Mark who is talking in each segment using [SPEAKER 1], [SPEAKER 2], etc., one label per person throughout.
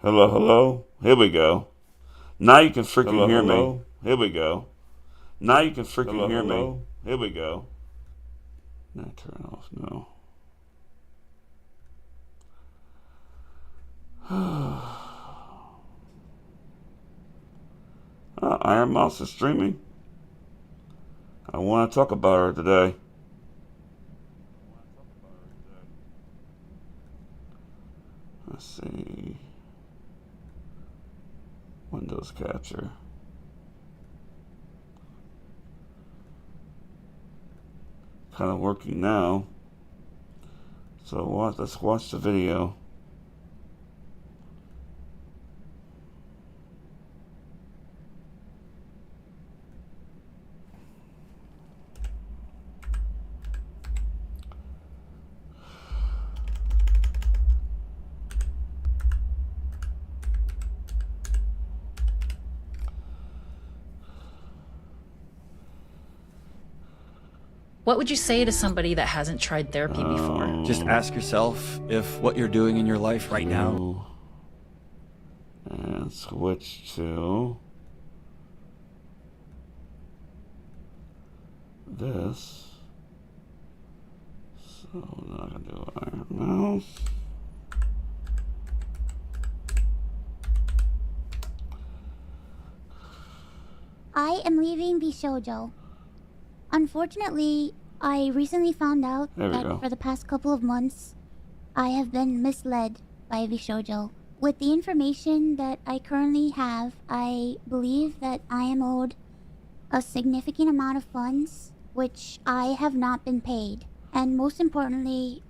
[SPEAKER 1] Hello, hello. Here we go. Now you can freaking hear me. Here we go. Now you can freaking hear me. Here we go. Now turn off. No. Iron Mouse is streaming. I want to talk about her today. Let's see. Windows capture. Kind of working now. So let's watch the video.
[SPEAKER 2] What would you say to somebody that hasn't tried therapy before?
[SPEAKER 3] Just ask yourself if what you're doing in your life right now.
[SPEAKER 1] And switch to this. So I'm not gonna do Iron Mouse.
[SPEAKER 4] I am leaving Bishojo. Unfortunately, I recently found out that for the past couple of months, I have been misled by Bishojo. With the information that I currently have, I believe that I am owed a significant amount of funds, which I have not been paid. And most importantly,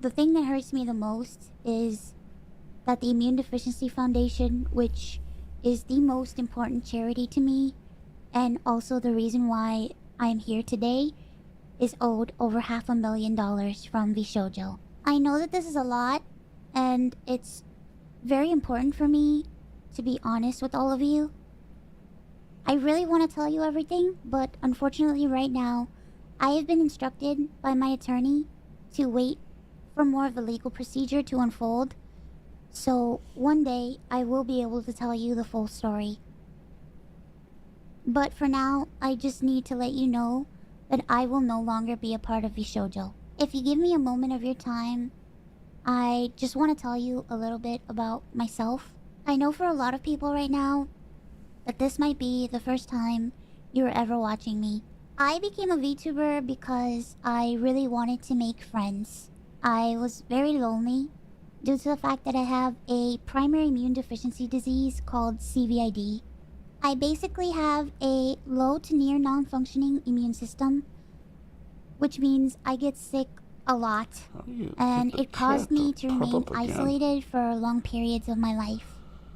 [SPEAKER 4] the thing that hurts me the most is that the Immune Deficiency Foundation, which is the most important charity to me, and also the reason why I am here today, is owed over $500,000 from VShojo. I know that this is a lot, and it's very important for me to be honest with all of you. I really want to tell you everything, but unfortunately right now, I have been instructed by my attorney to wait for more of the legal procedure to unfold. So one day, I will be able to tell you the full story. But for now, I just need to let you know that I will no longer be a part of VShojo. If you give me a moment of your time, I just want to tell you a little bit about myself. I know for a lot of people right now that this might be the first time you're ever watching me. I became a VTuber because I really wanted to make friends. I was very lonely due to the fact that I have a primary immune deficiency disease called CVID. I basically have a low to near non-functioning immune system, which means I get sick a lot, and it caused me to remain isolated for long periods of my life.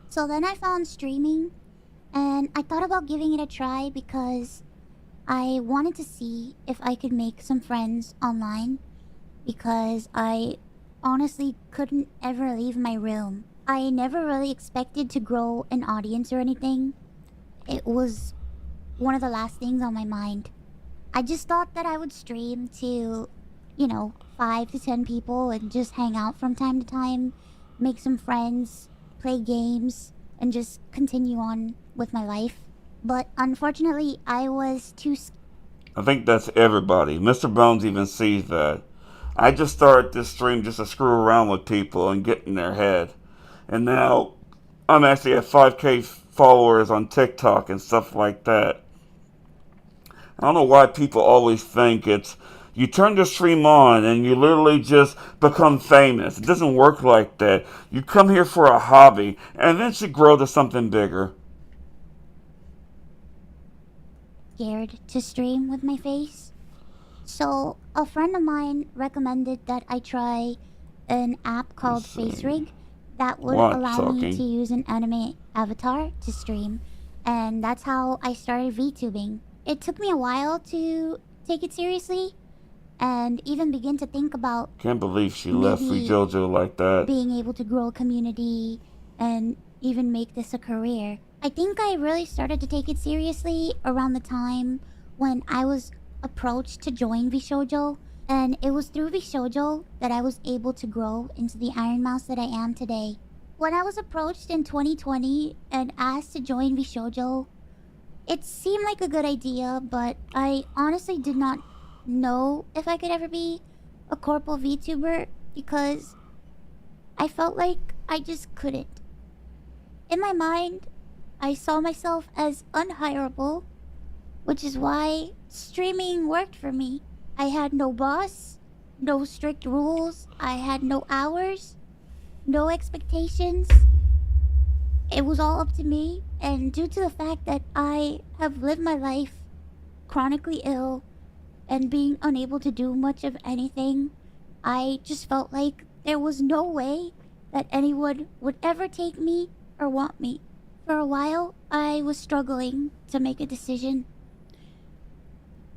[SPEAKER 4] So then I found streaming, and I thought about giving it a try because I wanted to see if I could make some friends online, because I honestly couldn't ever leave my room. I never really expected to grow an audience or anything. It was one of the last things on my mind. I just thought that I would stream to, 5 to 10 people and just hang out from time to time, make some friends, play games, and just continue on with my life. But unfortunately, I was too
[SPEAKER 1] I think that's everybody. Mr. Bones even sees that. I just started this stream just to screw around with people and get in their head. And now I'm actually at 5K followers on TikTok and stuff like that. I don't know why people always think it's you turn the stream on and you literally just become famous. It doesn't work like that. You come here for a hobby and eventually grow to something bigger.
[SPEAKER 4] Scared to stream with my face. So a friend of mine recommended that I try an app called FaceRig that would allow me to use an anime avatar to stream, and that's how I started VTubing. It took me a while to take it seriously and even begin to think about
[SPEAKER 1] can't believe she left VJojo like that.
[SPEAKER 4] Being able to grow a community and even make this a career. I think I really started to take it seriously around the time when I was approached to join VShojo, and it was through VShojo that I was able to grow into the Iron Mouse that I am today. When I was approached in 2020 and asked to join VShojo, it seemed like a good idea, but I honestly did not know if I could ever be a corporal VTuber because I felt like I just couldn't. In my mind, I saw myself as unhireable, which is why streaming worked for me. I had no boss, no strict rules, I had no hours, no expectations. It was all up to me, and due to the fact that I have lived my life chronically ill and being unable to do much of anything, I just felt like there was no way that anyone would ever take me or want me. For a while, I was struggling to make a decision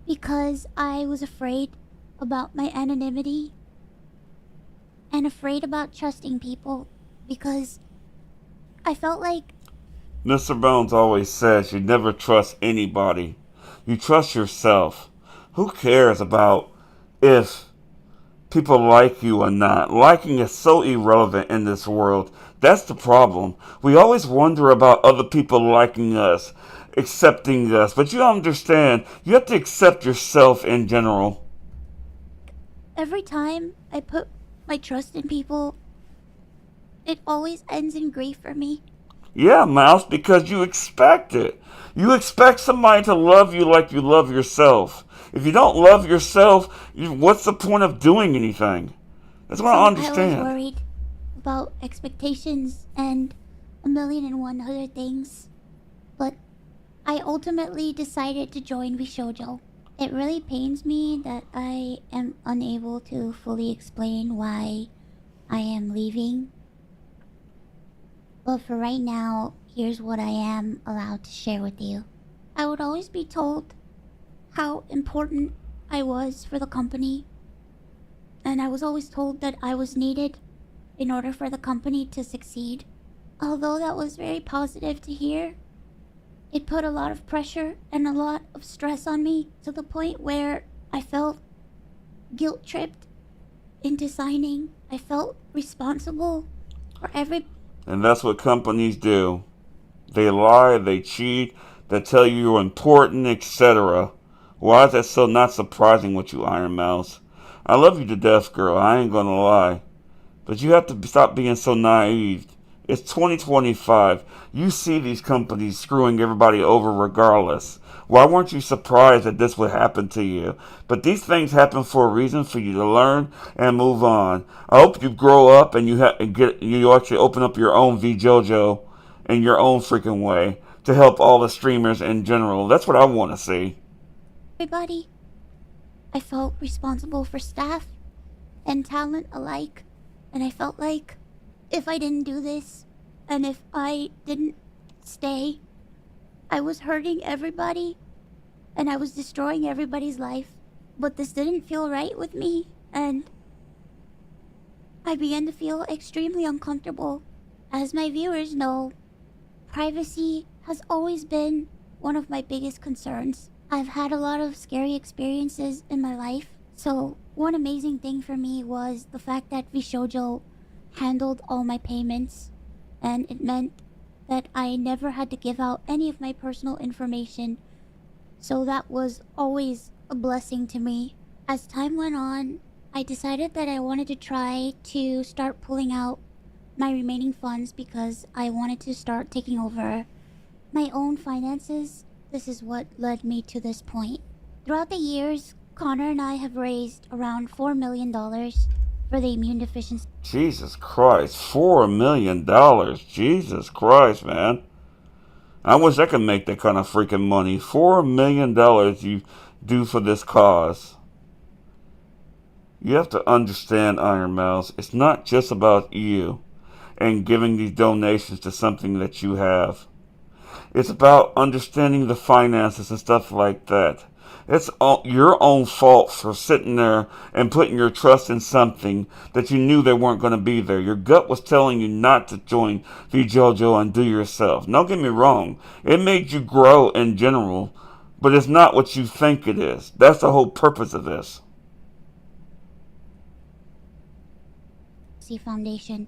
[SPEAKER 4] because I was afraid about my anonymity and afraid about trusting people because I felt like
[SPEAKER 1] Mr. Bones always says you never trust anybody. You trust yourself. Who cares about if people like you or not? Liking is so irrelevant in this world. That's the problem. We always wonder about other people liking us, accepting us, but you don't understand. You have to accept yourself in general.
[SPEAKER 4] Every time I put my trust in people, it always ends in grief for me.
[SPEAKER 1] Yeah, Mouse, because you expect it. You expect somebody to love you like you love yourself. If you don't love yourself, what's the point of doing anything? That's what I understand.
[SPEAKER 4] I was worried about expectations and 1,000,001 other things. But I ultimately decided to join VShojo. It really pains me that I am unable to fully explain why I am leaving. But for right now, here's what I am allowed to share with you. I would always be told how important I was for the company. And I was always told that I was needed in order for the company to succeed. Although that was very positive to hear, it put a lot of pressure and a lot of stress on me to the point where I felt guilt-tripped into signing. I felt responsible for every...
[SPEAKER 1] And that's what companies do. They lie, they cheat, they tell you you're important, etc. Why is that so not surprising with you, Iron Mouse? I love you to death, girl, I ain't gonna lie. But you have to stop being so naive. It's 2025. You see these companies screwing everybody over regardless. Why weren't you surprised that this would happen to you? But these things happen for a reason, for you to learn and move on. I hope you grow up and you actually open up your own VJojo in your own freaking way to help all the streamers in general. That's what I want to see.
[SPEAKER 4] Everybody. I felt responsible for staff and talent alike. And I felt like if I didn't do this, and if I didn't stay, I was hurting everybody, and I was destroying everybody's life. But this didn't feel right with me, and I began to feel extremely uncomfortable. As my viewers know, privacy has always been one of my biggest concerns. I've had a lot of scary experiences in my life, so one amazing thing for me was the fact that VShojo handled all my payments, and it meant that I never had to give out any of my personal information, so that was always a blessing to me. As time went on, I decided that I wanted to try to start pulling out my remaining funds because I wanted to start taking over my own finances. This is what led me to this point. Throughout the years, Connor and I have raised around $4 million for the immune deficiency.
[SPEAKER 1] Jesus Christ, $4 million. Jesus Christ, man. I wish I could make that kind of freaking money. $4 million you do for this cause. You have to understand, Iron Mouse, it's not just about you and giving these donations to something that you have. It's about understanding the finances and stuff like that. It's your own fault for sitting there and putting your trust in something that you knew they weren't going to be there. Your gut was telling you not to join VJojo and do yourself. Don't get me wrong. It made you grow in general, but it's not what you think it is. That's the whole purpose of this.
[SPEAKER 4] Foundation.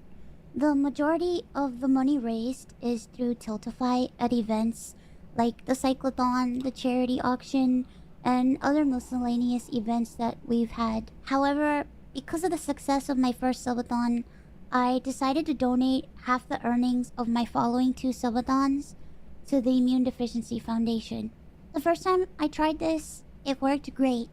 [SPEAKER 4] The majority of the money raised is through Tiltify at events like the Cyclothon, the charity auction, and other miscellaneous events that we've had. However, because of the success of my first subathon, I decided to donate half the earnings of my following 2 subathons to the Immune Deficiency Foundation. The first time I tried this, it worked great.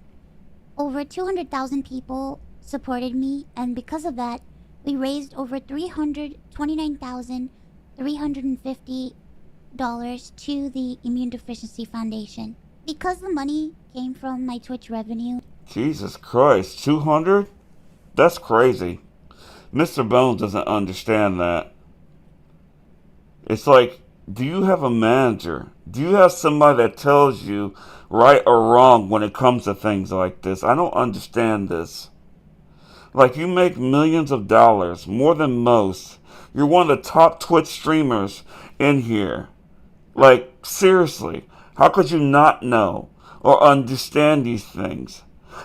[SPEAKER 4] Over 200,000 people supported me, and because of that, we raised over $329,350 to the Immune Deficiency Foundation. Because the money came from my Twitch revenue.
[SPEAKER 1] Jesus Christ, 200? That's crazy. Mr. Bones doesn't understand that. It's like, do you have a manager? Do you have somebody that tells you right or wrong when it comes to things like this? I don't understand this. Like, you make millions of dollars, more than most. You're one of the top Twitch streamers in here. Like, seriously, how could you not know or understand these things?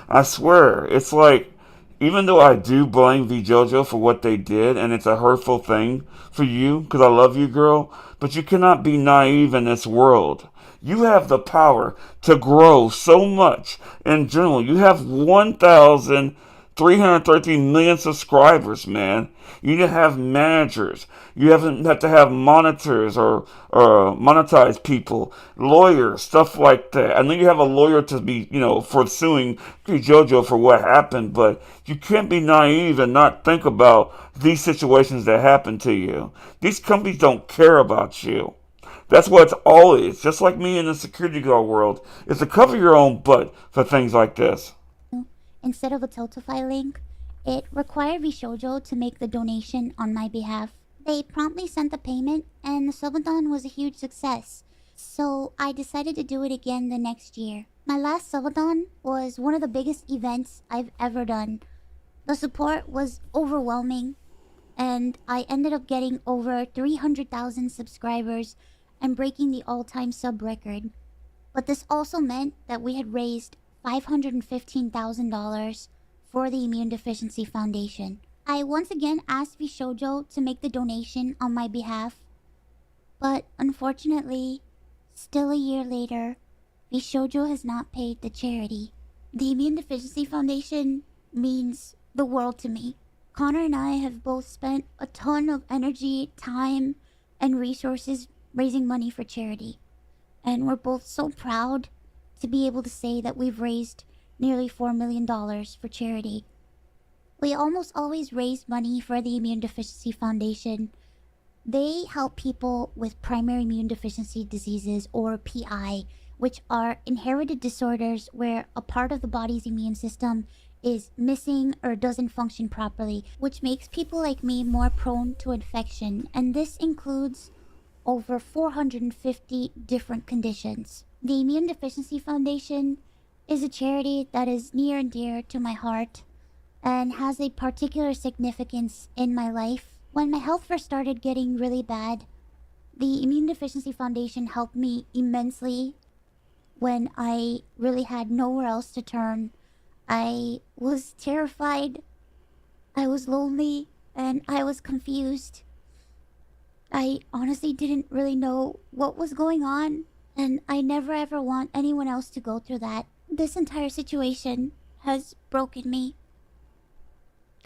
[SPEAKER 1] I swear, it's like, even though I do blame VJojo for what they did, and it's a hurtful thing for you, because I love you, girl, but you cannot be naive in this world. You have the power to grow so much in general. You have 1,313 million subscribers, man. You need to have managers. You have to have monitors or monetize people, lawyers, stuff like that. I know you have a lawyer to be, for suing VJojo for what happened, but you can't be naive and not think about these situations that happen to you. These companies don't care about you. That's what it's always. Just like me in the security guard world, is to cover your own butt for things like this.
[SPEAKER 4] Instead of a Tiltify link, it required VShojo to make the donation on my behalf. They promptly sent the payment, and the subathon was a huge success. So I decided to do it again the next year. My last subathon was one of the biggest events I've ever done. The support was overwhelming, and I ended up getting over 300,000 subscribers and breaking the all-time sub record. But this also meant that we had raised $515,000 for the Immune Deficiency Foundation. I once again asked VShojo to make the donation on my behalf, but unfortunately, still a year later, VShojo has not paid the charity. The Immune Deficiency Foundation means the world to me. Connor and I have both spent a ton of energy, time, and resources raising money for charity. And we're both so proud to be able to say that we've raised nearly $4 million for charity. We almost always raise money for the Immune Deficiency Foundation. They help people with primary immune deficiency diseases, or PI, which are inherited disorders where a part of the body's immune system is missing or doesn't function properly, which makes people like me more prone to infection, and this includes over 450 different conditions. The Immune Deficiency Foundation is a charity that is near and dear to my heart and has a particular significance in my life. When my health first started getting really bad, the Immune Deficiency Foundation helped me immensely when I really had nowhere else to turn. I was terrified, I was lonely, and I was confused. I honestly didn't really know what was going on, and I never ever want anyone else to go through that. This entire situation has broken me.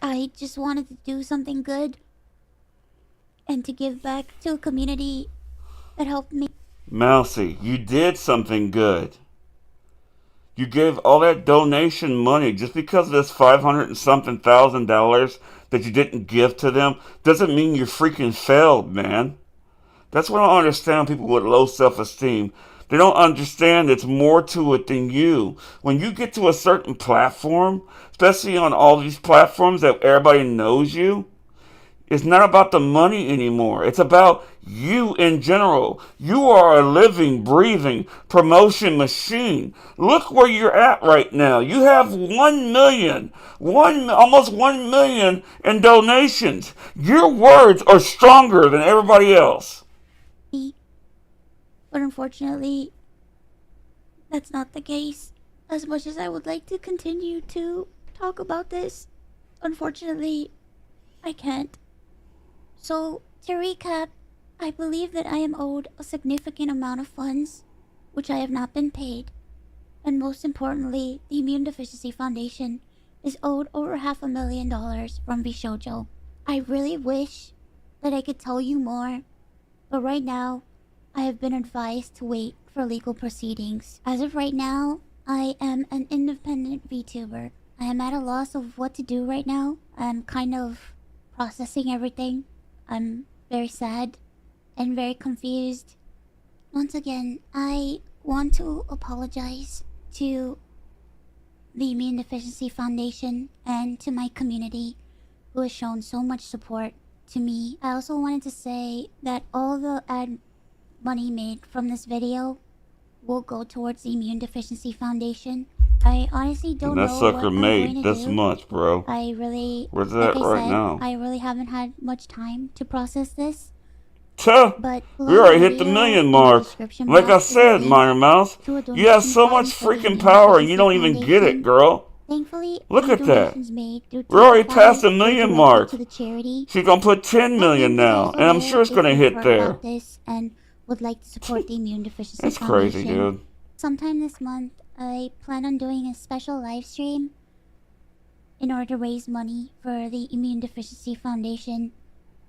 [SPEAKER 4] I just wanted to do something good and to give back to a community that helped me.
[SPEAKER 1] Mousy, you did something good. You gave all that donation money just because of this 500 and something thousand dollars that you didn't give to them doesn't mean you freaking failed, man. That's what I don't understand people with low self-esteem. They don't understand it's more to it than you. When you get to a certain platform, especially on all these platforms that everybody knows you, it's not about the money anymore. It's about you in general. You are a living, breathing promotion machine. Look where you're at right now. You have 1 million, almost 1 million in donations. Your words are stronger than everybody else.
[SPEAKER 4] But unfortunately, that's not the case. As much as I would like to continue to talk about this, unfortunately, I can't. So, to recap, I believe that I am owed a significant amount of funds, which I have not been paid. And most importantly, the Immune Deficiency Foundation is owed over $500,000 from VShojo. I really wish that I could tell you more, but right now, I have been advised to wait for legal proceedings. As of right now, I am an independent VTuber. I am at a loss of what to do right now. I'm kind of processing everything. I'm very sad and very confused. Once again, I want to apologize to the Immune Deficiency Foundation and to my community who has shown so much support to me. I also wanted to say that all the ad money made from this video will go towards the Immune Deficiency Foundation. I honestly don't know
[SPEAKER 1] that sucker
[SPEAKER 4] what I'm
[SPEAKER 1] made
[SPEAKER 4] going to
[SPEAKER 1] this
[SPEAKER 4] do.
[SPEAKER 1] much, bro.
[SPEAKER 4] I really,
[SPEAKER 1] Where's
[SPEAKER 4] like
[SPEAKER 1] that
[SPEAKER 4] I
[SPEAKER 1] right
[SPEAKER 4] said,
[SPEAKER 1] now?
[SPEAKER 4] I really haven't had much time to process this.
[SPEAKER 1] Tuh,
[SPEAKER 4] But
[SPEAKER 1] we already hit the million mark. Like I said, Minor Mouse, you have so much freaking power and you don't even get it, girl.
[SPEAKER 4] Thankfully,
[SPEAKER 1] Look at that.
[SPEAKER 4] We're
[SPEAKER 1] We're already past the million mark. She's gonna put 10 million now, and I'm sure it's gonna hit there.
[SPEAKER 4] This and would like to support the Immune Deficiency
[SPEAKER 1] That's
[SPEAKER 4] Foundation.
[SPEAKER 1] crazy, dude.
[SPEAKER 4] Sometime this month, I plan on doing a special live stream in order to raise money for the Immune Deficiency Foundation.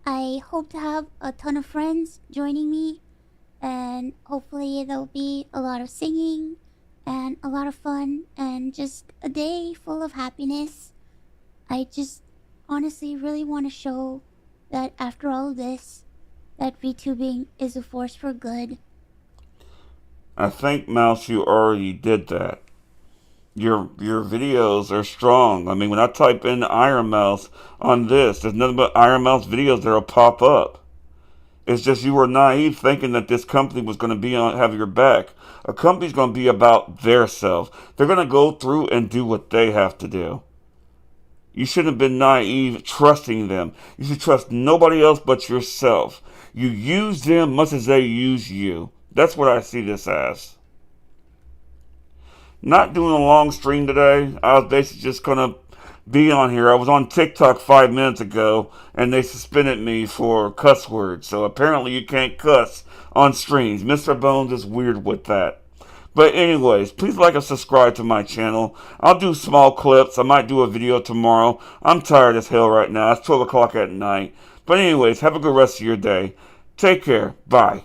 [SPEAKER 4] I hope to have a ton of friends joining me, and hopefully there'll be a lot of singing and a lot of fun and just a day full of happiness. I just honestly really want to show that after all of this, that VTubing is a force for good.
[SPEAKER 1] I think, Mouse, you already did that. Your videos are strong. I mean, when I type in Iron Mouse on this, there's nothing but Iron Mouse videos that'll pop up. It's just you were naive thinking that this company was going to have your back. A company's going to be about their self. They're going to go through and do what they have to do. You shouldn't have been naive trusting them. You should trust nobody else but yourself. You use them much as they use you. That's what I see this as. Not doing a long stream today. I was basically just going to be on here. I was on TikTok 5 minutes ago, and they suspended me for cuss words. So apparently you can't cuss on streams. Mr. Bones is weird with that. But anyways, please like and subscribe to my channel. I'll do small clips. I might do a video tomorrow. I'm tired as hell right now. It's 12 o'clock at night. But anyways, have a good rest of your day. Take care. Bye.